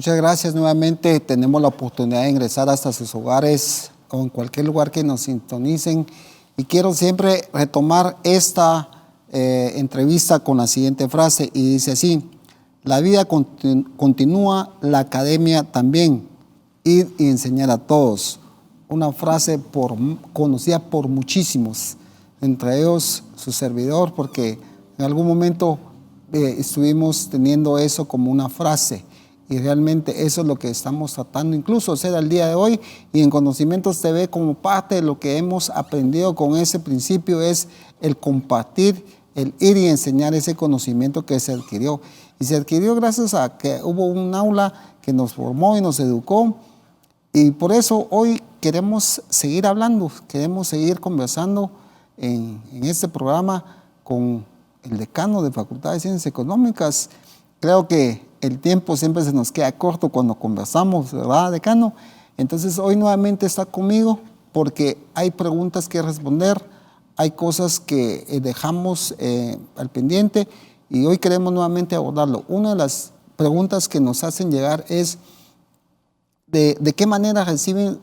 Muchas gracias nuevamente. Tenemos la oportunidad de ingresar hasta sus hogares o en cualquier lugar que nos sintonicen. Y quiero siempre retomar esta entrevista con la siguiente frase y dice así: la vida continúa, la academia también. Ir y enseñar a todos. Una frase conocida por muchísimos, entre ellos su servidor, porque en algún momento estuvimos teniendo eso como una frase. Y realmente eso es lo que estamos tratando incluso hacer al día de hoy, y en Conocimientos TV, como parte de lo que hemos aprendido con ese principio, es el compartir, el ir y enseñar ese conocimiento que se adquirió. Y se adquirió gracias a que hubo un aula que nos formó y nos educó, y por eso hoy queremos seguir hablando, queremos seguir conversando en este programa con el decano de Facultad de Ciencias Económicas. Creo que el tiempo siempre se nos queda corto cuando conversamos, ¿verdad, decano? Entonces hoy nuevamente está conmigo porque hay preguntas que responder, hay cosas que dejamos al pendiente y hoy queremos nuevamente abordarlo. Una de las preguntas que nos hacen llegar es de qué manera reciben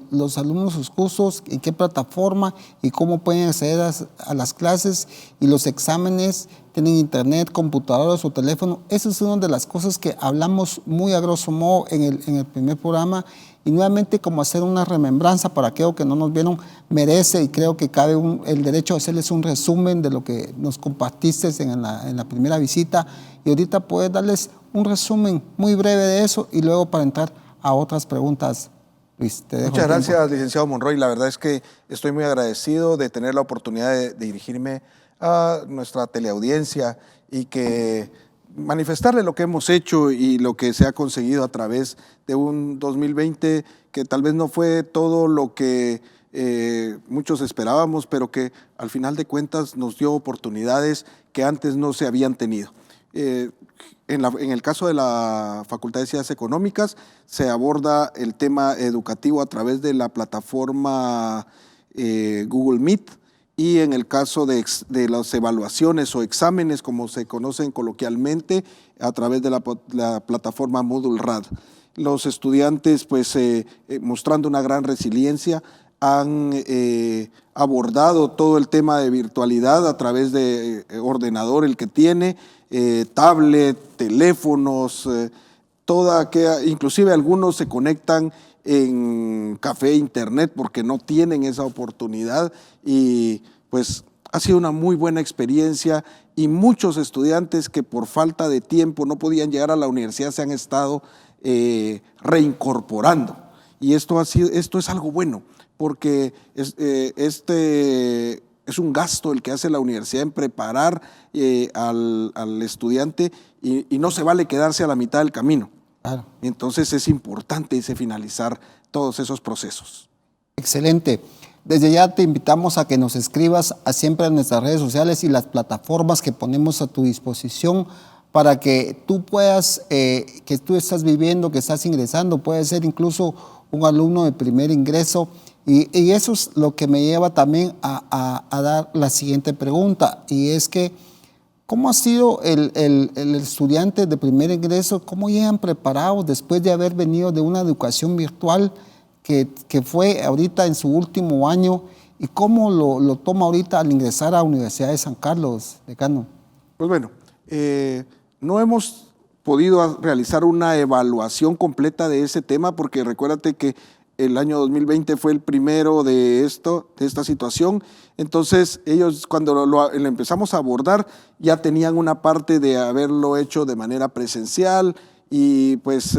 los alumnos sus cursos, en qué plataforma y cómo pueden acceder a las clases y los exámenes. Tienen internet, computadoras o teléfono. Esa es una de las cosas que hablamos muy a grosso modo en el primer programa, y nuevamente como hacer una remembranza para aquellos que no nos vieron, merece, y creo que cabe el derecho de hacerles un resumen de lo que nos compartiste en la primera visita, y ahorita puedes darles un resumen muy breve de eso y luego para entrar a otras preguntas. Luis, te dejo. Muchas gracias, licenciado Monroy. La verdad es que estoy muy agradecido de tener la oportunidad de dirigirme a nuestra teleaudiencia y que manifestarle lo que hemos hecho y lo que se ha conseguido a través de un 2020 que tal vez no fue todo lo que muchos esperábamos, pero que al final de cuentas nos dio oportunidades que antes no se habían tenido. En el caso de la Facultad de Ciencias Económicas se aborda el tema educativo a través de la plataforma Google Meet, y en el caso de las evaluaciones o exámenes, como se conocen coloquialmente, a través de la plataforma Moodle Rad. Los estudiantes, pues, mostrando una gran resiliencia, han abordado todo el tema de virtualidad a través de ordenador, el que tiene, tablet, teléfonos, inclusive algunos se conectan en café, internet, porque no tienen esa oportunidad, y pues ha sido una muy buena experiencia, y muchos estudiantes que por falta de tiempo no podían llegar a la universidad se han estado reincorporando, y esto es algo bueno, porque es un gasto el que hace la universidad en preparar al estudiante, y no se vale quedarse a la mitad del camino. Claro. Entonces es importante finalizar todos esos procesos. Excelente. Desde ya te invitamos a que nos escribas siempre en nuestras redes sociales y las plataformas que ponemos a tu disposición para que tú puedas, que tú estás viviendo, que estás ingresando, puede ser incluso un alumno de primer ingreso. Y eso es lo que me lleva también a dar la siguiente pregunta, y es que ¿cómo ha sido el estudiante de primer ingreso? ¿Cómo llegan preparados después de haber venido de una educación virtual que fue ahorita en su último año? ¿Y cómo lo toma ahorita al ingresar a la Universidad de San Carlos, decano? Pues bueno, no hemos podido realizar una evaluación completa de ese tema, porque recuérdate que el año 2020 fue el primero de esta situación. Entonces ellos, cuando lo empezamos a abordar, ya tenían una parte de haberlo hecho de manera presencial, y pues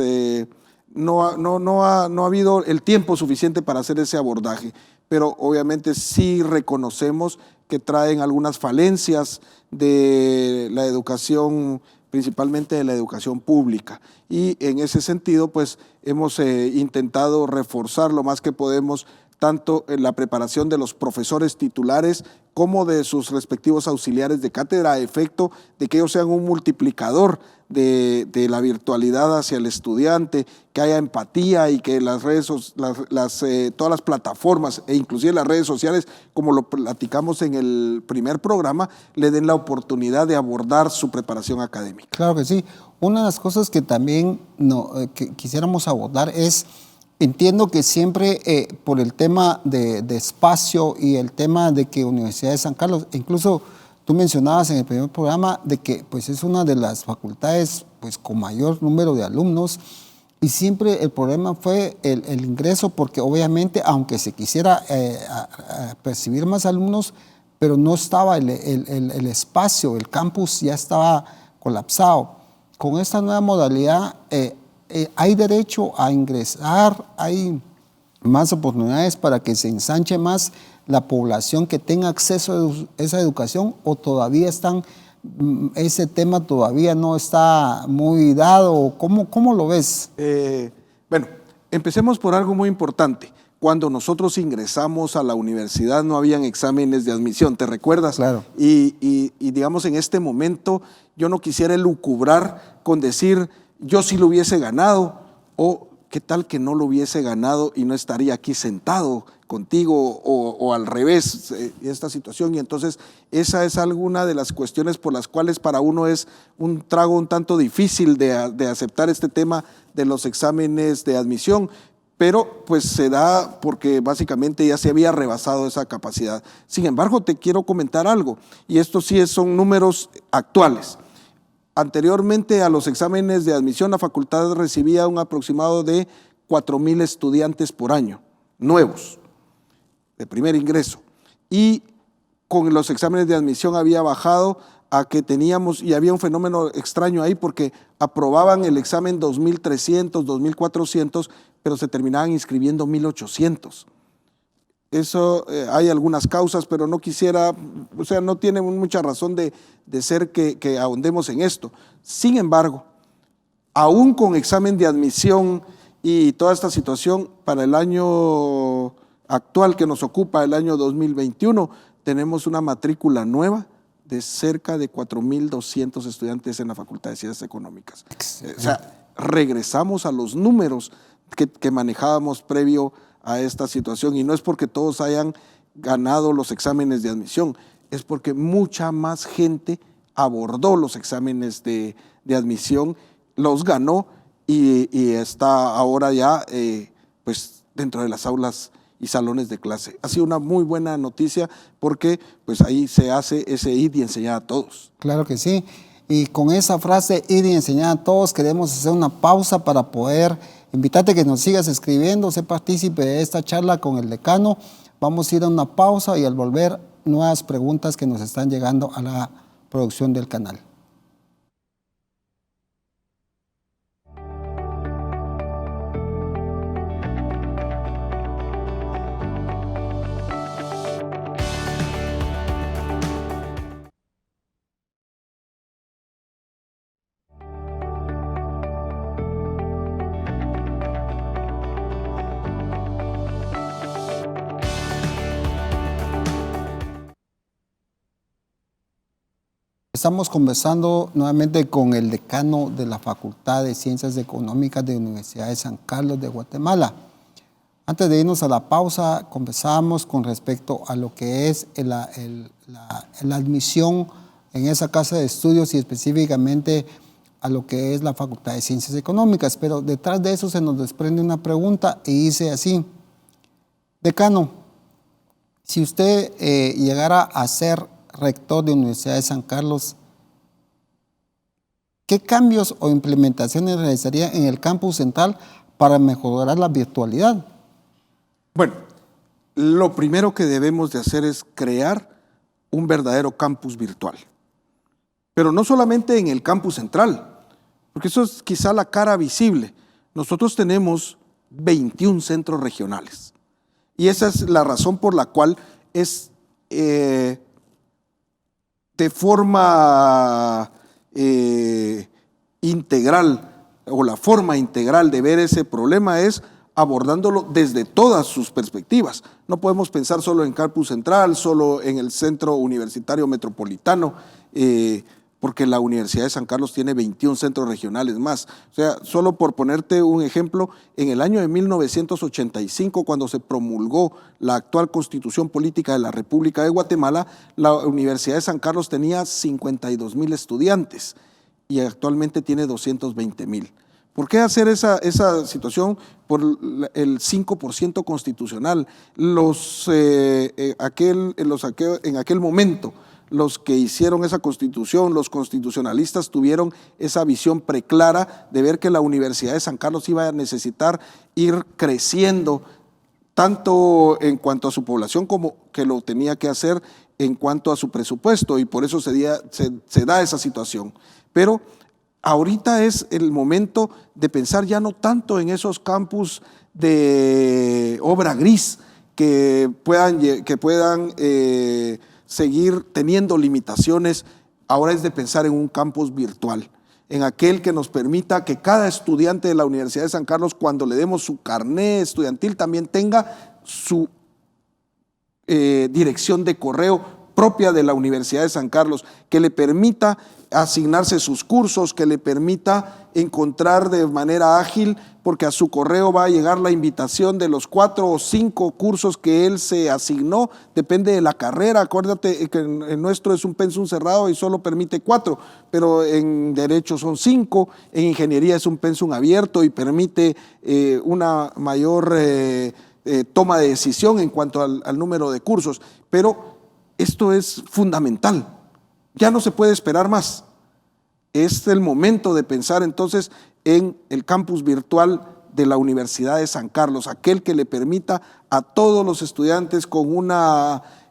no ha habido el tiempo suficiente para hacer ese abordaje, pero obviamente sí reconocemos que traen algunas falencias de la educación, principalmente de la educación pública, y en ese sentido pues hemos intentado reforzar lo más que podemos tanto en la preparación de los profesores titulares como de sus respectivos auxiliares de cátedra, a efecto de que ellos sean un multiplicador de la virtualidad hacia el estudiante, que haya empatía y que las redes, todas las plataformas e inclusive las redes sociales, como lo platicamos en el primer programa, le den la oportunidad de abordar su preparación académica. Claro que sí. Una de las cosas que también que quisiéramos abordar es, entiendo que siempre por el tema de espacio y el tema de que Universidad de San Carlos, incluso tú mencionabas en el primer programa de que pues, es una de las facultades pues, con mayor número de alumnos, y siempre el problema fue el ingreso, porque obviamente aunque se quisiera percibir más alumnos, pero no estaba el espacio, el campus ya estaba colapsado. Con esta nueva modalidad hay derecho a ingresar, hay más oportunidades para que se ensanche más la población que tenga acceso a esa educación, o todavía ese tema todavía no está muy dado. ¿Cómo lo ves? Bueno, empecemos por algo muy importante. Cuando nosotros ingresamos a la universidad no habían exámenes de admisión, ¿te recuerdas? Claro. Y digamos, en este momento yo no quisiera elucubrar con decir yo sí lo hubiese ganado, o qué tal que no lo hubiese ganado y no estaría aquí sentado contigo, o al revés, esta situación. Y entonces esa es alguna de las cuestiones por las cuales para uno es un trago un tanto difícil de aceptar este tema de los exámenes de admisión, pero pues se da porque básicamente ya se había rebasado esa capacidad. Sin embargo, te quiero comentar algo, y esto sí son números actuales. Anteriormente a los exámenes de admisión, la facultad recibía un aproximado de 4,000 estudiantes por año, nuevos, de primer ingreso. Y con los exámenes de admisión había bajado a que teníamos, y había un fenómeno extraño ahí, porque aprobaban el examen 2,300, 2,400, pero se terminaban inscribiendo 1,800. Eso hay algunas causas, pero no quisiera, o sea, no tiene mucha razón de ser que ahondemos en esto. Sin embargo, aún con examen de admisión y toda esta situación, para el año actual que nos ocupa, el año 2021, tenemos una matrícula nueva de cerca de 4,200 estudiantes en la Facultad de Ciencias Económicas. O sea, regresamos a los números que manejábamos previo a esta situación, y no es porque todos hayan ganado los exámenes de admisión, es porque mucha más gente abordó los exámenes de admisión, los ganó y está ahora ya pues dentro de las aulas y salones de clase. Ha sido una muy buena noticia, porque pues ahí se hace ese ir y enseñar a todos. Claro que sí. Y con esa frase, ir y enseñar a todos, queremos hacer una pausa para poder invitarte a que nos sigas escribiendo, sé partícipe de esta charla con el decano. Vamos a ir a una pausa y al volver, nuevas preguntas que nos están llegando a la producción del canal. Estamos conversando nuevamente con el decano de la Facultad de Ciencias Económicas de la Universidad de San Carlos de Guatemala. Antes de irnos a la pausa, conversábamos con respecto a lo que es la admisión en esa casa de estudios, y específicamente a lo que es la Facultad de Ciencias Económicas. Pero detrás de eso se nos desprende una pregunta y dice así: decano, si usted llegara a ser rector de Universidad de San Carlos, ¿qué cambios o implementaciones realizaría en el campus central para mejorar la virtualidad? Bueno, lo primero que debemos de hacer es crear un verdadero campus virtual. Pero no solamente en el campus central, porque eso es quizá la cara visible. Nosotros tenemos 21 centros regionales. Y esa es la razón por la cual es de forma integral, o la forma integral de ver ese problema es abordándolo desde todas sus perspectivas. No podemos pensar solo en Campus Central, solo en el Centro Universitario Metropolitano, porque la Universidad de San Carlos tiene 21 centros regionales más. O sea, solo por ponerte un ejemplo, en el año de 1985, cuando se promulgó la actual Constitución Política de la República de Guatemala, la Universidad de San Carlos tenía 52,000 estudiantes y actualmente tiene 220,000. ¿Por qué hacer esa situación? Por el 5% constitucional. En aquel momento, los que hicieron esa constitución, los constitucionalistas tuvieron esa visión preclara de ver que la Universidad de San Carlos iba a necesitar ir creciendo, tanto en cuanto a su población como que lo tenía que hacer en cuanto a su presupuesto, y por eso se da esa situación. Pero ahorita es el momento de pensar ya no tanto en esos campus de obra gris que puedan seguir teniendo limitaciones. Ahora es de pensar en un campus virtual, en aquel que nos permita que cada estudiante de la Universidad de San Carlos, cuando le demos su carné estudiantil, también tenga su dirección de correo propia de la Universidad de San Carlos, que le permita asignarse sus cursos, que le permita encontrar de manera ágil, porque a su correo va a llegar la invitación de los 4 o 5 cursos que él se asignó, depende de la carrera. Acuérdate que el nuestro es un pensum cerrado y solo permite 4, pero en Derecho son 5, en Ingeniería es un pensum abierto y permite una mayor toma de decisión en cuanto al número de cursos. Pero esto es fundamental. Ya no se puede esperar más. Es el momento de pensar entonces en el campus virtual de la Universidad de San Carlos, aquel que le permita a todos los estudiantes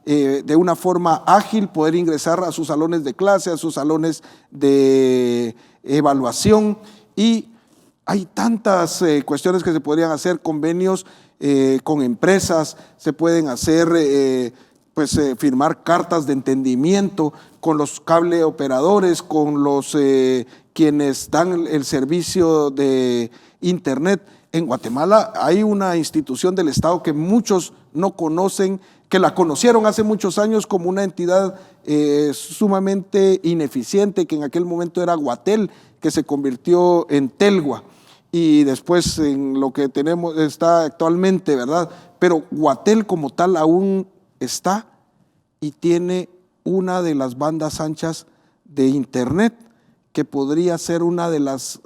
de una forma ágil poder ingresar a sus salones de clase, a sus salones de evaluación. Y hay tantas cuestiones que se podrían hacer, convenios con empresas, se pueden hacer firmar cartas de entendimiento con los cable operadores, con los quienes dan el servicio de internet. En Guatemala hay una institución del Estado que muchos no conocen, que la conocieron hace muchos años como una entidad sumamente ineficiente, que en aquel momento era Guatel, que se convirtió en Telgua, y después en lo que tenemos está actualmente, ¿verdad? Pero Guatel como tal aún está y tiene una de las bandas anchas de internet que podría ser una de las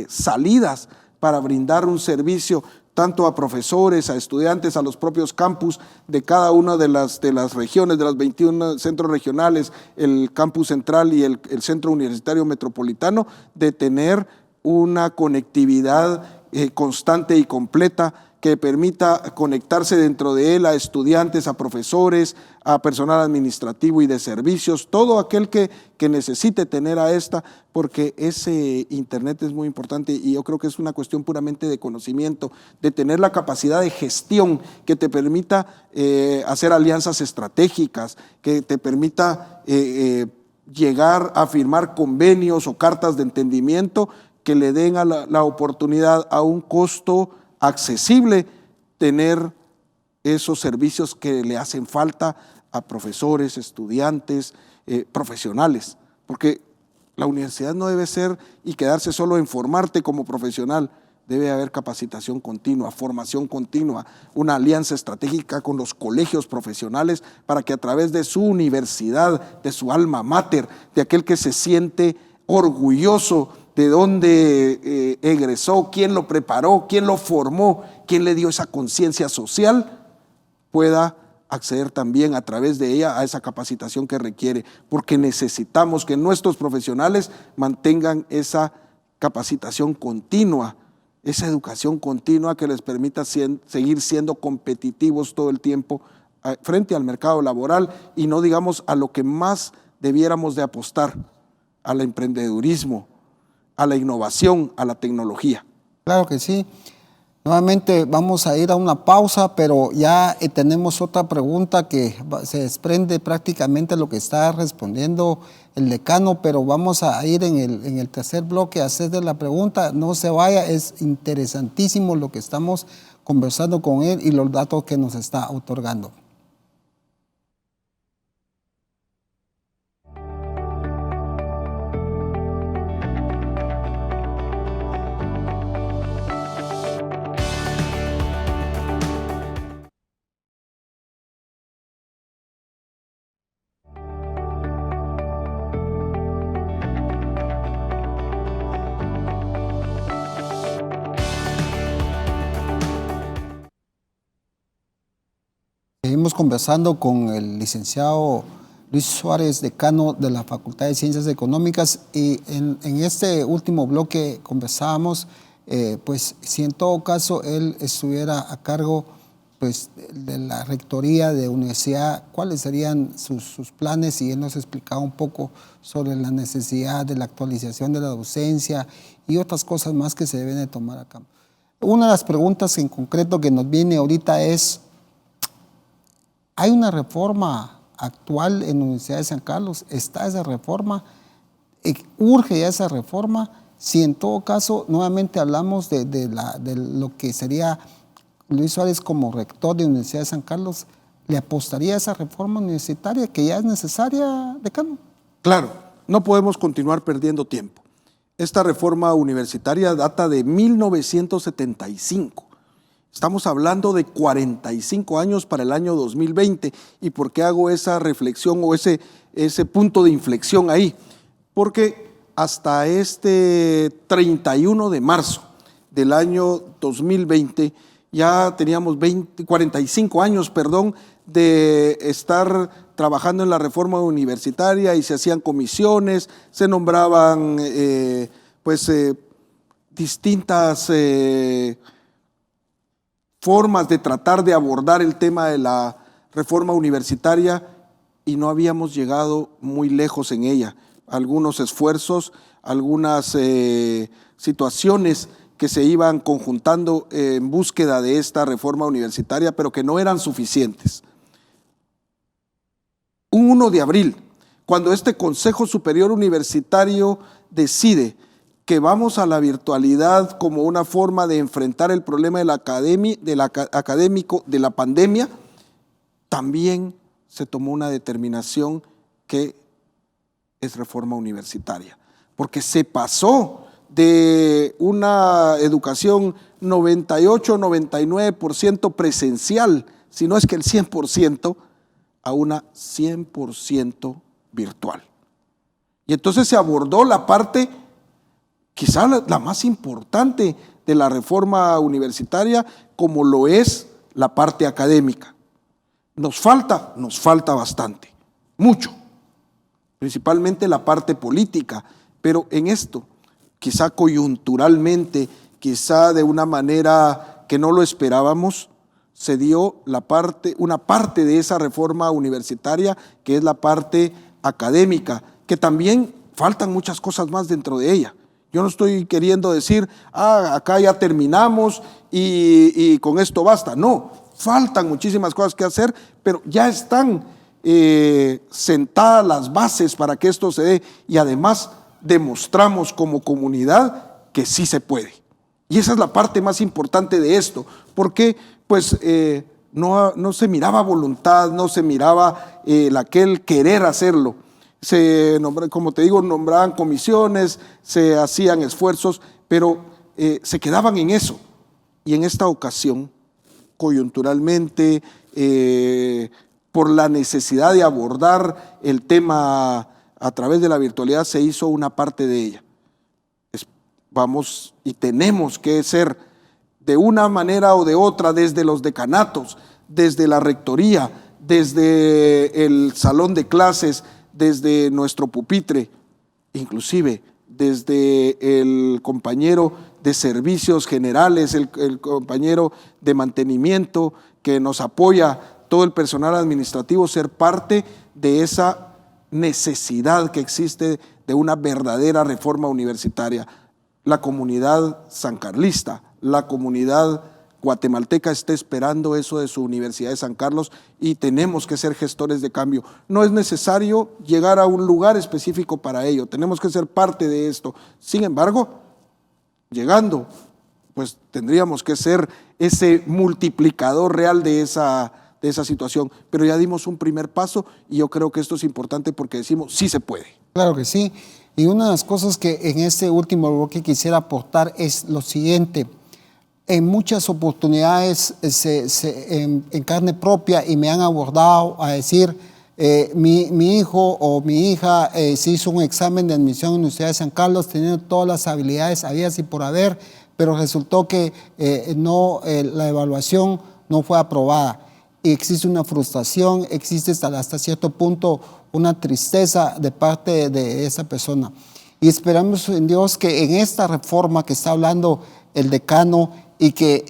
salidas para brindar un servicio tanto a profesores, a estudiantes, a los propios campus de cada una de las regiones, de las 21 centros regionales, el campus central y el centro universitario metropolitano, de tener una conectividad constante y completa que permita conectarse dentro de él a estudiantes, a profesores, a personal administrativo y de servicios, todo aquel que necesite tener a esta, porque ese internet es muy importante y yo creo que es una cuestión puramente de conocimiento, de tener la capacidad de gestión que te permita hacer alianzas estratégicas, que te permita llegar a firmar convenios o cartas de entendimiento que le den a la oportunidad a un costo accesible tener esos servicios que le hacen falta a profesores, estudiantes, profesionales, porque la universidad no debe ser y quedarse solo en formarte como profesional, debe haber capacitación continua, formación continua, una alianza estratégica con los colegios profesionales para que a través de su universidad, de su alma mater, de aquel que se siente orgulloso de dónde egresó, quién lo preparó, quién lo formó, quién le dio esa conciencia social, pueda acceder también a través de ella a esa capacitación que requiere, porque necesitamos que nuestros profesionales mantengan esa capacitación continua, esa educación continua que les permita seguir siendo competitivos todo el tiempo frente al mercado laboral y no digamos a lo que más debiéramos de apostar, al emprendedurismo, a la innovación, a la tecnología. Claro que sí. Nuevamente vamos a ir a una pausa, pero ya tenemos otra pregunta que se desprende prácticamente lo que está respondiendo el decano, pero vamos a ir en el tercer bloque a hacerle la pregunta. No se vaya, es interesantísimo lo que estamos conversando con él y los datos que nos está otorgando. Seguimos conversando con el licenciado Luis Suárez, decano de la Facultad de Ciencias Económicas, y en este último bloque conversábamos, pues si en todo caso él estuviera a cargo pues, de la rectoría de universidad, cuáles serían sus planes, y él nos explicaba un poco sobre la necesidad de la actualización de la docencia y otras cosas más que se deben de tomar acá. Una de las preguntas en concreto que nos viene ahorita es: ¿hay una reforma actual en la Universidad de San Carlos? ¿Está esa reforma? ¿Urge ya esa reforma? Si en todo caso, nuevamente hablamos de lo que sería Luis Suárez como rector de la Universidad de San Carlos, ¿le apostaría a esa reforma universitaria que ya es necesaria, decano? Claro, no podemos continuar perdiendo tiempo. Esta reforma universitaria data de 1975. Estamos hablando de 45 años para el año 2020. ¿Y por qué hago esa reflexión o ese punto de inflexión ahí? Porque hasta este 31 de marzo del año 2020 ya teníamos 45 años, de estar trabajando en la reforma universitaria, y se hacían comisiones, se nombraban distintas formas de tratar de abordar el tema de la reforma universitaria, y no habíamos llegado muy lejos en ella. Algunos esfuerzos, algunas situaciones que se iban conjuntando en búsqueda de esta reforma universitaria, pero que no eran suficientes. Un 1 de abril, cuando este Consejo Superior Universitario decide que vamos a la virtualidad como una forma de enfrentar el problema de la pandemia, también se tomó una determinación que es reforma universitaria, porque se pasó de una educación 98-99% presencial, si no es que el 100%, a una 100% virtual. Y entonces se abordó la parte quizá la más importante de la reforma universitaria, como lo es la parte académica. Nos falta bastante, mucho, principalmente la parte política, pero en esto, quizá coyunturalmente, quizá de una manera que no lo esperábamos, se dio una parte de esa reforma universitaria, que es la parte académica, que también faltan muchas cosas más dentro de ella. Yo no estoy queriendo decir, acá ya terminamos y con esto basta. No, faltan muchísimas cosas que hacer, pero ya están sentadas las bases para que esto se dé, y además demostramos como comunidad que sí se puede. Y esa es la parte más importante de esto, porque pues no se miraba voluntad, no se miraba aquel querer hacerlo. Como te digo, nombraban comisiones, se hacían esfuerzos, pero se quedaban en eso. Y en esta ocasión, coyunturalmente, por la necesidad de abordar el tema a través de la virtualidad, se hizo una parte de ella. Vamos y tenemos que ser de una manera o de otra, desde los decanatos, desde la rectoría, desde el salón de clases, desde nuestro pupitre, inclusive desde el compañero de servicios generales, el compañero de mantenimiento que nos apoya, todo el personal administrativo, ser parte de esa necesidad que existe de una verdadera reforma universitaria. La comunidad sancarlista, la comunidad guatemalteca está esperando eso de su Universidad de San Carlos y tenemos que ser gestores de cambio. No es necesario llegar a un lugar específico para ello, tenemos que ser parte de esto. Sin embargo, llegando, pues tendríamos que ser ese multiplicador real de esa situación. Pero ya dimos un primer paso y yo creo que esto es importante porque decimos, sí se puede. Claro que sí. Y una de las cosas que en este último bloque quisiera aportar es lo siguiente. En muchas oportunidades en carne propia y me han abordado a decir, mi hijo o mi hija se hizo un examen de admisión en la Universidad de San Carlos teniendo todas las habilidades habidas y por haber, pero resultó que la evaluación no fue aprobada. Y existe una frustración, existe hasta cierto punto una tristeza de parte de esa persona. Y esperamos en Dios que en esta reforma que está hablando el decano y que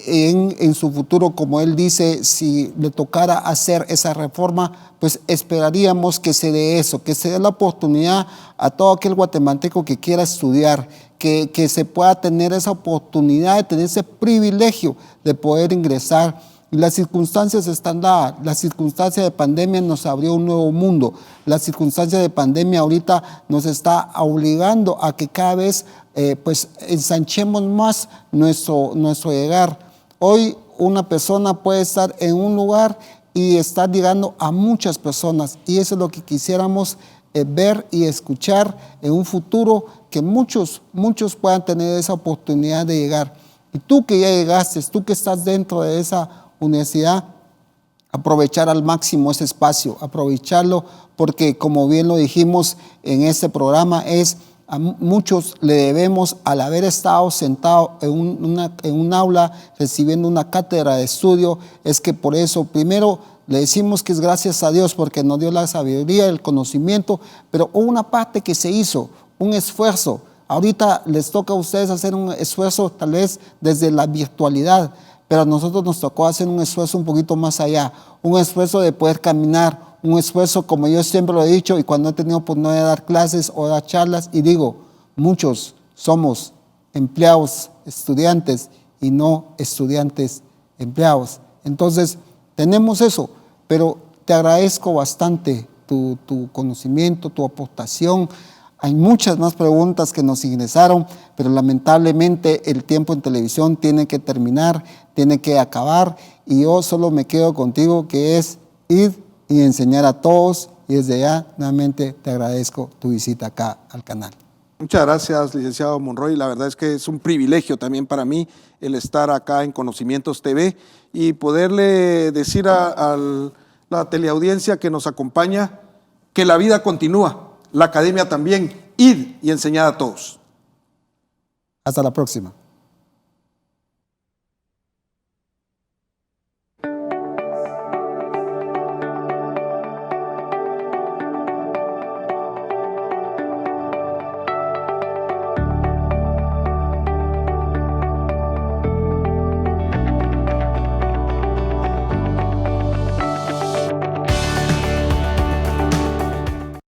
en su futuro, como él dice, si le tocara hacer esa reforma, pues esperaríamos que se dé eso, que se dé la oportunidad a todo aquel guatemalteco que quiera estudiar, que se pueda tener esa oportunidad de tener ese privilegio de poder ingresar. Y las circunstancias están dadas. La circunstancia de pandemia nos abrió un nuevo mundo. La circunstancia de pandemia ahorita nos está obligando a que cada vez pues ensanchemos más nuestro llegar. Hoy una persona puede estar en un lugar y estar llegando a muchas personas. Y eso es lo que quisiéramos ver y escuchar en un futuro, que muchos puedan tener esa oportunidad de llegar. Y tú que ya llegaste, tú que estás dentro de esa universidad, aprovechar al máximo ese espacio, aprovecharlo, porque como bien lo dijimos en este programa, a muchos le debemos al haber estado sentado en un aula recibiendo una cátedra de estudio. Es que por eso primero le decimos que es gracias a Dios porque nos dio la sabiduría, el conocimiento, pero hubo una parte que se hizo, un esfuerzo. Ahorita les toca a ustedes hacer un esfuerzo tal vez desde la virtualidad, pero a nosotros nos tocó hacer un esfuerzo un poquito más allá, un esfuerzo de poder caminar, un esfuerzo, como yo siempre lo he dicho, y cuando he tenido oportunidad de dar clases o dar charlas, y digo, muchos somos empleados, estudiantes, y no estudiantes empleados. Entonces, tenemos eso, pero te agradezco bastante tu conocimiento, tu aportación. Hay muchas más preguntas que nos ingresaron, pero lamentablemente el tiempo en televisión tiene que terminar, tiene que acabar, y yo solo me quedo contigo, que es ir y enseñar a todos, y desde ya nuevamente te agradezco tu visita acá al canal. Muchas gracias, licenciado Monroy. La verdad es que es un privilegio también para mí el estar acá en Conocimientos TV y poderle decir a la teleaudiencia que nos acompaña que la vida continúa. La academia también, ir y enseñar a todos. Hasta la próxima.